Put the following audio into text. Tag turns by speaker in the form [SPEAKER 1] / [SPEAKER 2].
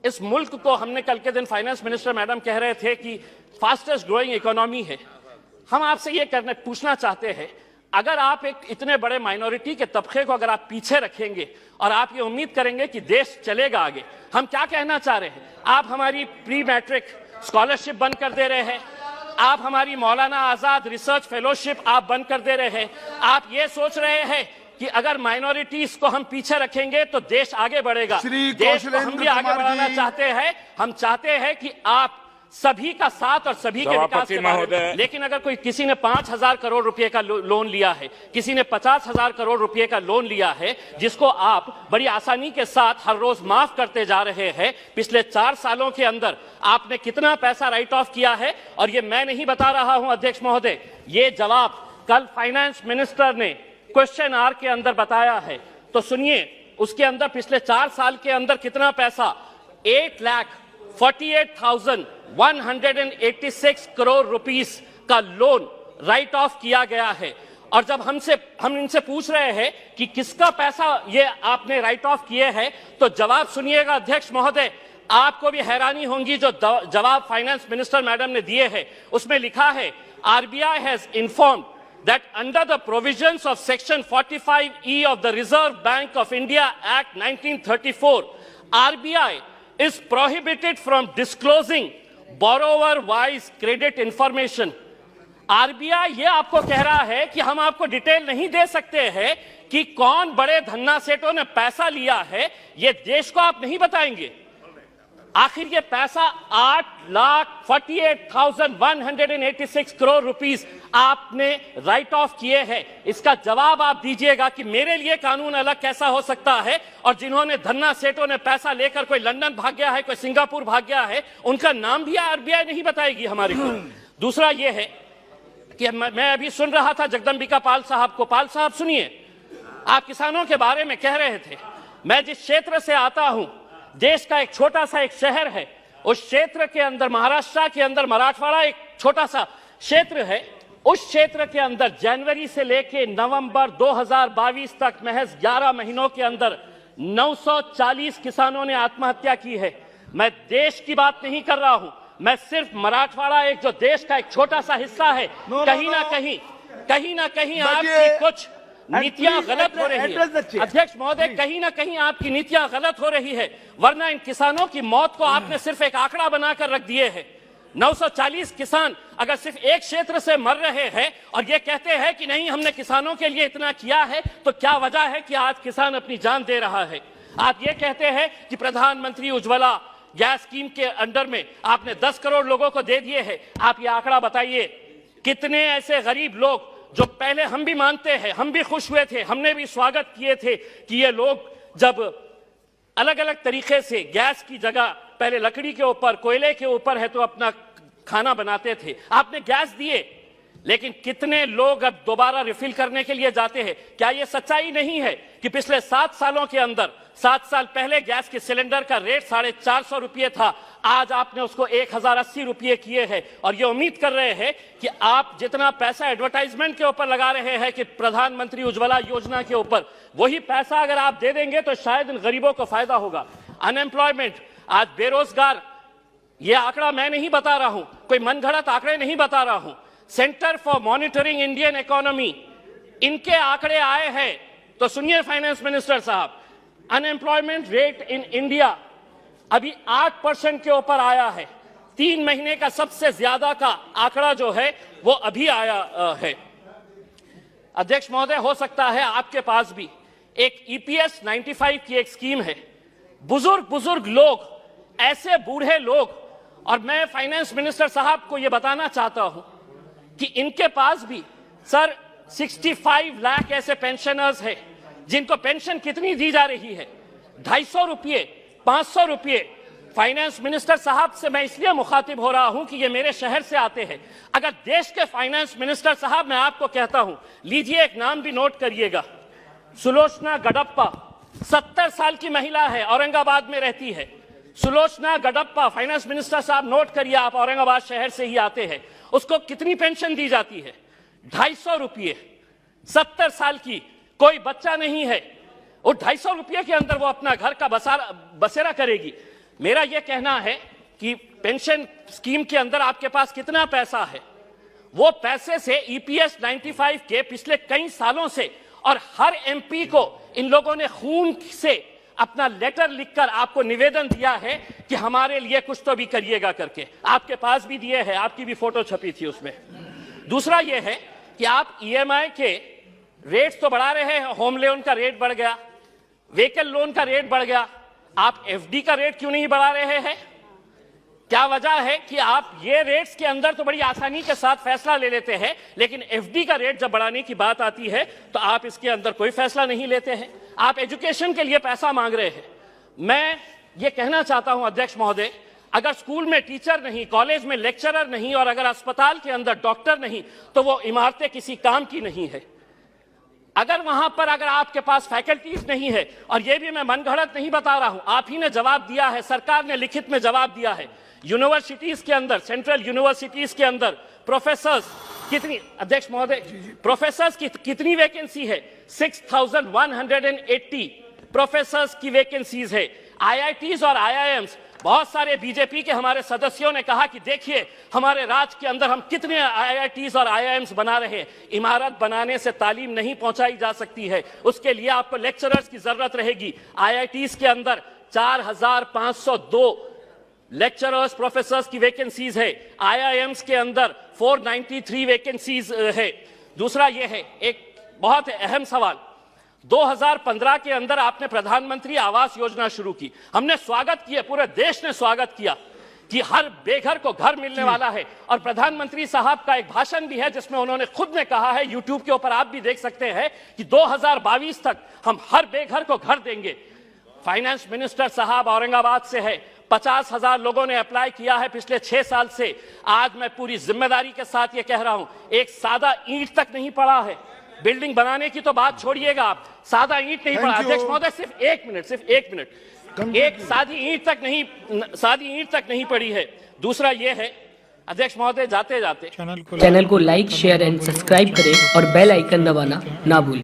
[SPEAKER 1] इस मुल्क को हमने कल के दिन फाइनेंस मिनिस्टर मैडम कह रहे थे कि फास्टेस्ट ग्रोइंग इकोनॉमी है। हम आपसे ये पूछना चाहते हैं, अगर आप एक इतने बड़े माइनॉरिटी के तबके को अगर आप पीछे रखेंगे और आप ये उम्मीद करेंगे कि देश चलेगा आगे, हम क्या कहना चाह रहे हैं? आप हमारी प्री मैट्रिक स्कॉलरशिप बंद कर दे रहे हैं, आप हमारी मौलाना आजाद रिसर्च फेलोशिप आप बंद कर दे रहे हैं, आप ये सोच रहे हैं कि अगर माइनॉरिटीज को हम पीछे रखेंगे तो देश आगे बढ़ेगा। देश को हम भी आगे बढ़ाना चाहते हैं। हम चाहते हैं कि आप सभी का साथ और सभी के विकास के बारे में, लेकिन अगर कोई किसी ने 5,000 करोड़ रुपए का लोन लिया है, किसी ने 50,000 करोड़ रुपए का लोन लिया है, जिसको आप बड़ी आसानी के साथ हर रोज माफ करते जा रहे हैं, पिछले 4 सालों के अंदर आपने कितना पैसा राइट ऑफ किया है? और ये मैं नहीं बता रहा हूं अध्यक्ष महोदय, ये जवाब कल फाइनेंस मिनिस्टर ने क्वेश्चन आवर के अंदर बताया है। तो सुनिए, उसके अंदर पिछले 4 साल के अंदर कितना पैसा 8,48,186 करोड़ रुपीस का लोन राइट ऑफ किया गया है। और जब हम इनसे पूछ रहे हैं कि किसका पैसा ये आपने राइट ऑफ किए हैं, तो जवाब सुनिएगा अध्यक्ष महोदय, आपको भी हैरानी होगी जो जवाब फाइनेंस मिनिस्टर मैडम ने दिए हैं। उसमें लिखा है, RBI has informed that under the provisions of section 45E of the Reserve Bank of India Act 1934, RBI is prohibited from disclosing borrower-wise credit information. RBI ये आपको कह रहा है कि हम आपको डिटेल नहीं दे सकते हैं कि कौन बड़े धन्ना सेठों ने पैसा लिया है, ये देश को आप नहीं बताएंगे। आखिर ये पैसा 8,48,186 करोड़ रुपीस आपने राइट ऑफ किए हैं। इसका जवाब आप दीजिएगा कि मेरे लिए कानून अलग कैसा हो सकता है, और जिन्होंने धन्ना सेठों ने पैसा लेकर कोई लंदन भाग गया है, कोई सिंगापुर भाग गया है, उनका नाम भी आरबीआई नहीं बताएगी हमारी को। दूसरा ये है कि मैं अभी सुन रहा था जगदम्बिका पाल साहब को। पाल साहब सुनिए, आप किसानों के बारे में कह रहे थे। मैं जिस क्षेत्र से आता हूं, देश का एक छोटा सा एक शहर है, उस क्षेत्र के अंदर महाराष्ट्र के अंदर मराठवाड़ा एक छोटा सा क्षेत्र है। उस क्षेत्र के अंदर जनवरी से लेकर नवंबर 2022 तक महज 11 महीनों के अंदर 940 किसानों ने आत्महत्या की है। मैं देश की बात नहीं कर रहा हूं, मैं सिर्फ मराठवाड़ा एक जो देश का एक छोटा सा हिस्सा है, कहीं ना कहीं आपकी कुछ नीतियां गलत हो रही है अध्यक्ष महोदय, कहीं ना कहीं आपकी नीतियां गलत हो रही है। वरना इन किसानों की मौत को आपने सिर्फ एक आंकड़ा बनाकर रख दिए है। 940 किसान अगर सिर्फ एक क्षेत्र से मर रहे हैं और ये कहते हैं कि नहीं हमने किसानों के लिए इतना किया है, तो क्या वजह है कि आज किसान अपनी जान दे रहा है? आप ये कहते हैं कि प्रधानमंत्री उज्ज्वला गैस स्कीम के अंडर में आपने 10 करोड़ लोगों को दे दिए हैं। आप ये आंकड़ा बताइए, कितने ऐसे गरीब लोग जो पहले हम भी मानते हैं, हम भी खुश हुए थे, हमने भी स्वागत किए थे कि ये लोग जब अलग अलग तरीके से गैस की जगह पहले लकड़ी के ऊपर, कोयले के ऊपर है तो अपना खाना बनाते थे, आपने गैस दिए, लेकिन कितने लोग अब दोबारा रिफिल करने के लिए जाते हैं? क्या यह सच्चाई नहीं है कि पिछले 7 सालों के अंदर, 7 साल पहले गैस के सिलेंडर का रेट 450 रुपये था, आज आपने उसको 1080 रुपये किए हैं, और ये उम्मीद कर रहे हैं कि आप जितना पैसा एडवर्टाइजमेंट के ऊपर लगा रहे हैं कि प्रधानमंत्री उज्ज्वला योजना के ऊपर, वही पैसा अगर आप दे देंगे तो शायद इन गरीबों को फायदा होगा। अनएम्प्लॉयमेंट, आज बेरोजगार, ये आंकड़ा मैं नहीं बता रहा हूं, कोई मनगढ़ंत आंकड़े नहीं बता रहा हूं, centre for monitoring Indian economy, इनके आंकड़े आए हैं। तो सुनिए फाइनेंस मिनिस्टर साहब, अनएम्प्लॉयमेंट रेट इन इंडिया अभी 8% के ऊपर आया है। 3 महीने का सबसे ज्यादा का आंकड़ा जो है वो अभी आया है। अध्यक्ष महोदय, हो सकता है आपके पास भी एक EPS 95 की एक स्कीम है। बुजुर्ग लोग, ऐसे बूढ़े लोग, और मैं फाइनेंस मिनिस्टर साहब को यह बताना चाहता हूं कि इनके पास भी सर 65 लाख ऐसे पेंशनर्स हैं जिनको पेंशन कितनी दी जा रही है? 250 रुपये, 500 रुपये। फाइनेंस मिनिस्टर साहब से मैं इसलिए मुखातिब हो रहा हूं कि ये मेरे शहर से आते हैं। अगर देश के फाइनेंस मिनिस्टर साहब, मैं आपको कहता हूं, लीजिए एक नाम भी नोट करिएगा, सुलोचना गडप्पा, 70 साल की महिला है, औरंगाबाद में रहती है। सुलोचना गडप्पा, फाइनेंस मिनिस्टर साहब नोट करिए, आप औरंगाबाद शहर से ही आते हैं। उसको कितनी पेंशन दी जाती है? 250 रुपये। 70 साल की, कोई बच्चा नहीं है, और 250 रुपये के अंदर वो अपना घर का बसेरा करेगी। मेरा यह कहना है कि पेंशन स्कीम के अंदर आपके पास कितना पैसा है, वो पैसे से ईपीएस 95 के पिछले कई सालों से, और हर एमपी को इन लोगों ने खून से अपना लेटर लिखकर आपको निवेदन दिया है कि हमारे लिए कुछ तो भी करिएगा करके, आपके पास भी दिए हैं, आपकी भी फोटो छपी थी उसमें। दूसरा यह है कि आप ईएमआई के रेट्स तो बढ़ा रहे हैं, होम लोन का रेट बढ़ गया, व्हीकल लोन का रेट बढ़ गया, आप एफडी का रेट क्यों नहीं बढ़ा रहे हैं? क्या वजह है कि आप ये रेट्स के अंदर तो बड़ी आसानी के साथ फैसला ले लेते हैं, लेकिन एफडी का रेट जब बढ़ाने की बात आती है तो आप इसके अंदर कोई फैसला नहीं लेते हैं। आप एजुकेशन के लिए पैसा मांग रहे हैं। मैं ये कहना चाहता हूं अध्यक्ष महोदय, अगर स्कूल में टीचर नहीं, कॉलेज में लेक्चरर नहीं, और अगर अस्पताल के अंदर डॉक्टर नहीं, तो वो इमारतें किसी काम की नहीं है। अगर वहां पर अगर आपके पास फैकल्टीज नहीं है, और ये भी मैं मनगढ़ंत नहीं बता रहा हूं, आप ही ने जवाब दिया है, सरकार ने लिखित में जवाब दिया है, यूनिवर्सिटीज के अंदर, सेंट्रल यूनिवर्सिटीज के अंदर प्रोफेसर्स कितनी, अध्यक्ष महोदय, प्रोफेसर्स की कितनी वैकेंसी है? 6180 प्रोफेसर्स की वैकेंसीज है। आईआईटीज और आईआईएम्स, बहुत सारे बीजेपी के हमारे सदस्यों ने कहा कि देखिए हमारे राज्य के अंदर हम कितने आईआईटीज और आईआईएम्स बना रहे हैं। इमारत बनाने से तालीम नहीं पहुंचाई जा सकती है, उसके लिए आपको लेक्चरर्स की जरूरत रहेगी। आईआईटीज के अंदर 4502 लेक्चरर्स प्रोफेसर्स की वैकेंसीज है, आईआईएम्स के अंदर 493 वैकेंसीज है। दूसरा यह है, एक बहुत अहम सवाल, 2015 के अंदर आपने प्रधानमंत्री आवास योजना शुरू की, हमने स्वागत किया, पूरे देश ने स्वागत किया कि हर बेघर को घर मिलने वाला है। और प्रधानमंत्री साहब का एक भाषण भी है जिसमें उन्होंने खुद ने कहा है, यूट्यूब के ऊपर आप भी देख सकते हैं, कि 2022 तक हम हर बेघर को घर देंगे। फाइनेंस मिनिस्टर साहब औरंगाबाद से है, 50,000 लोगों ने अप्लाई किया है पिछले 6 साल से। आज मैं पूरी जिम्मेदारी के साथ ये कह रहा हूं, एक सादा ईंट तक नहीं पड़ा है। बिल्डिंग बनाने की तो बात छोड़िएगा आप, सादा ईंट नहीं पड़ा। अध्यक्ष महोदय सिर्फ एक मिनट, एक सादी ईंट तक नहीं पड़ी है। दूसरा ये है अध्यक्ष महोदय, जाते जाते
[SPEAKER 2] चैनल को लाइक, शेयर एंड सब्सक्राइब करें और बेल आइकन दबाना ना भूलें।